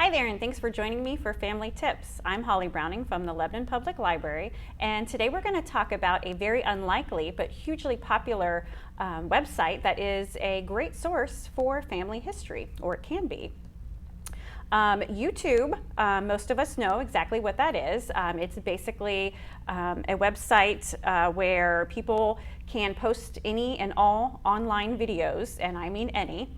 Hi there, and thanks for joining me for Family Tips. I'm Holly Browning from the Lebanon Public Library, and today we're going to talk about a very unlikely but hugely popular website that is a great source for family history, or it can be. YouTube, most of us know exactly what that is. It's basically a website where people can post any and all online videos, and I mean any.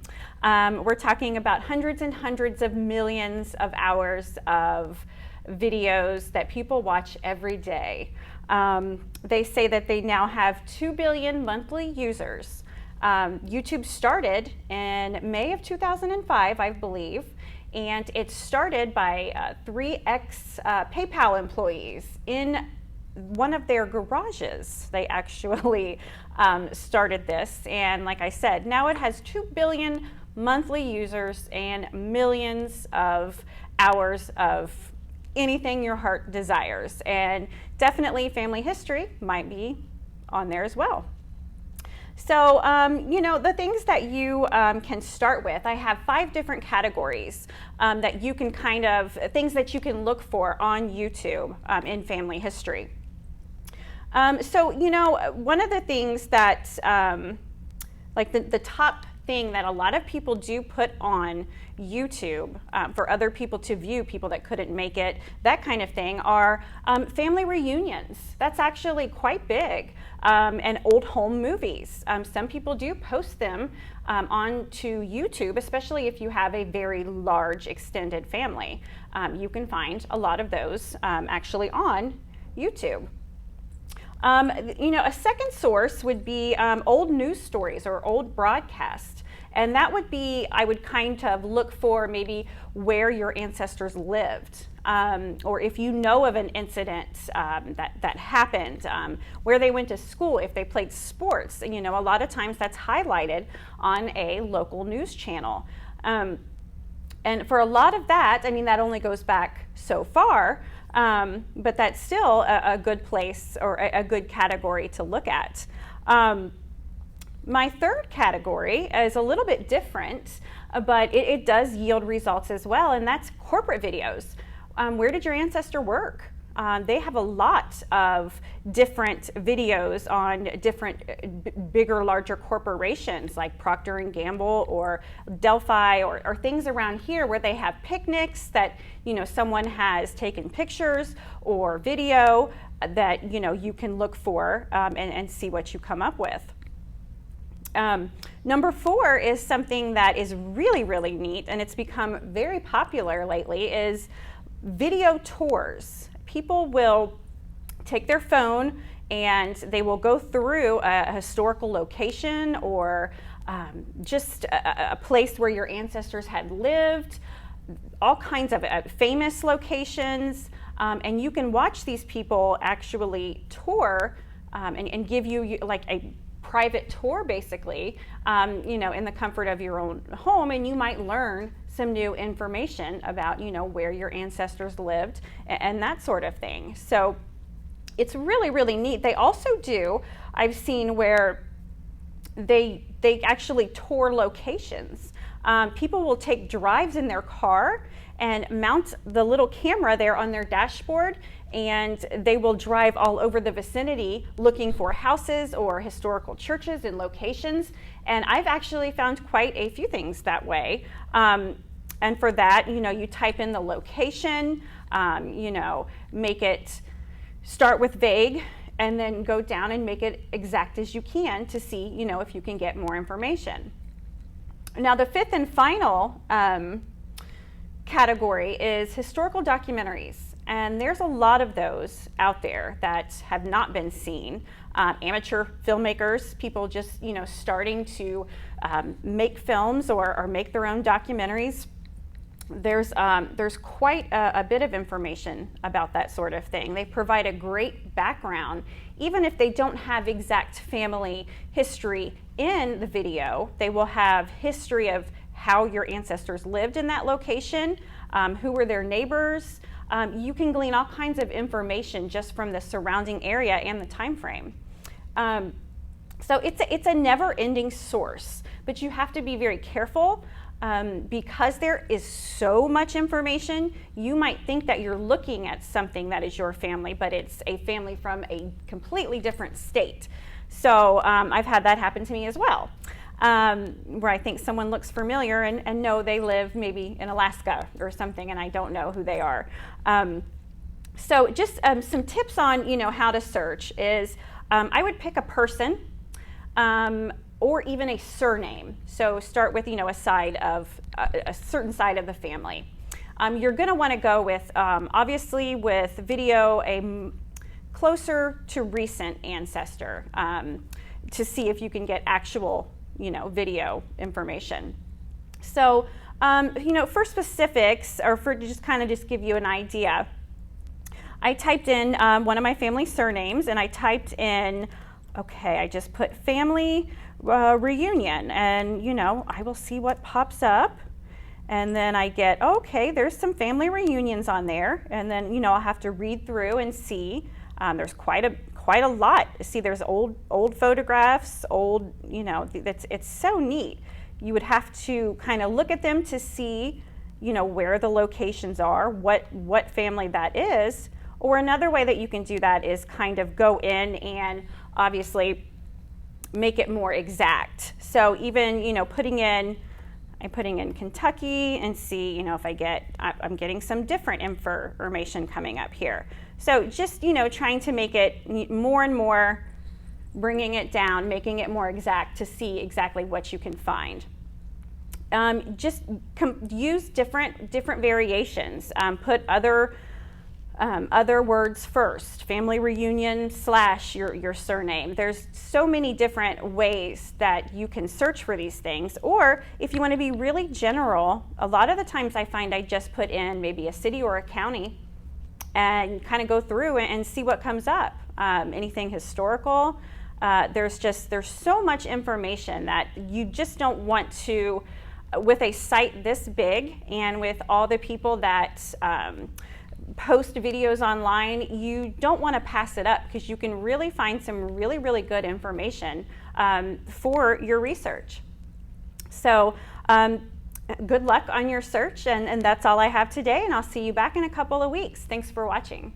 We're talking about hundreds and hundreds of millions of hours of videos that people watch every day. They say that they now have 2 billion monthly users. YouTube started in May of 2005, I believe. And it started by 3 ex-PayPal employees in one of their garages. They actually started this, and like I said, now it has 2 billion monthly users and millions of hours of anything your heart desires. And definitely family history might be on there as well. So, the things that you can start with, I have 5 different categories that you can things that you can look for on YouTube in family history. One of the things that, the top thing that a lot of people do put on YouTube for other people to view, people that couldn't make it, that kind of thing, are family reunions. That's actually quite big. And old home movies. Some people do post them onto YouTube, especially if you have a very large extended family. You can find a lot of those actually on YouTube. A second source would be old news stories or old broadcasts. And that would be, I would kind of look for maybe where your ancestors lived. Or if you know of an incident that happened, where they went to school, if they played sports, a lot of times that's highlighted on a local news channel. And for a lot of that, that only goes back so far, but that's still a good place or a good category to look at. My third category is a little bit different, but it does yield results as well, and that's corporate videos. Where did your ancestor work? They have a lot of different videos on different bigger, larger corporations like Procter & Gamble or Delphi or things around here where they have picnics that someone has taken pictures or video that you can look for and see what you come up with. Number 4 is something that is really, really neat, and it's become very popular lately, is video tours. People will take their phone and they will go through a historical location or just a place where your ancestors had lived, all kinds of famous locations, and you can watch these people actually tour and give you like a private tour basically, in the comfort of your own home, and you might learn some new information about, where your ancestors lived and that sort of thing. So it's really, really neat. They also do, I've seen where they actually tour locations. People will take drives in their car and mount the little camera there on their dashboard, and they will drive all over the vicinity looking for houses or historical churches and locations. And I've actually found quite a few things that way. And for that, you type in the location, make it start with vague, and then go down and make it exact as you can to see, if you can get more information. Now, the 5th and final category is historical documentaries. And there's a lot of those out there that have not been seen. Amateur filmmakers, people just, starting to make films or make their own documentaries. There's quite a bit of information about that sort of thing. They provide a great background. Even if they don't have exact family history in the video, they will have history of how your ancestors lived in that location, who were their neighbors. You can glean all kinds of information just from the surrounding area and the time frame. So it's a never-ending source, but you have to be very careful because there is so much information, you might think that you're looking at something that is your family, but it's a family from a completely different state. So I've had that happen to me as well, where I think someone looks familiar and no, they live maybe in Alaska or something, and I don't know who they are. So just some tips on how to search is I would pick a person or even a surname. So start with a side of a certain side of the family. You're going to want to go with obviously with video closer to recent ancestor to see if you can get actual video information. So for specifics, or for just give you an idea, I typed in one of my family surnames, and I typed in, okay, I just put family reunion, and I will see what pops up. And then I get, okay, there's some family reunions on there, and then I'll have to read through and see. There's quite a lot. See, there's old photographs, it's so neat. You would have to kind of look at them to see where the locations are, what family that is. Or another way that you can do that is kind of go in and obviously make it more exact. So even I'm putting in Kentucky and see if I'm getting some different information coming up here. So just trying to make it more and more, bringing it down, making it more exact to see exactly what you can find. Just use different variations. Put other words first, family reunion / your surname. There's so many different ways that you can search for these things. Or if you want to be really general, a lot of the times I find I just put in maybe a city or a county and kind of go through and see what comes up. Anything historical. There's so much information that you just don't want to, with a site this big and with all the people that post videos online, you don't want to pass it up, because you can really find some really, really good information for your research. So good luck on your search, and that's all I have today, and I'll see you back in a couple of weeks. Thanks for watching.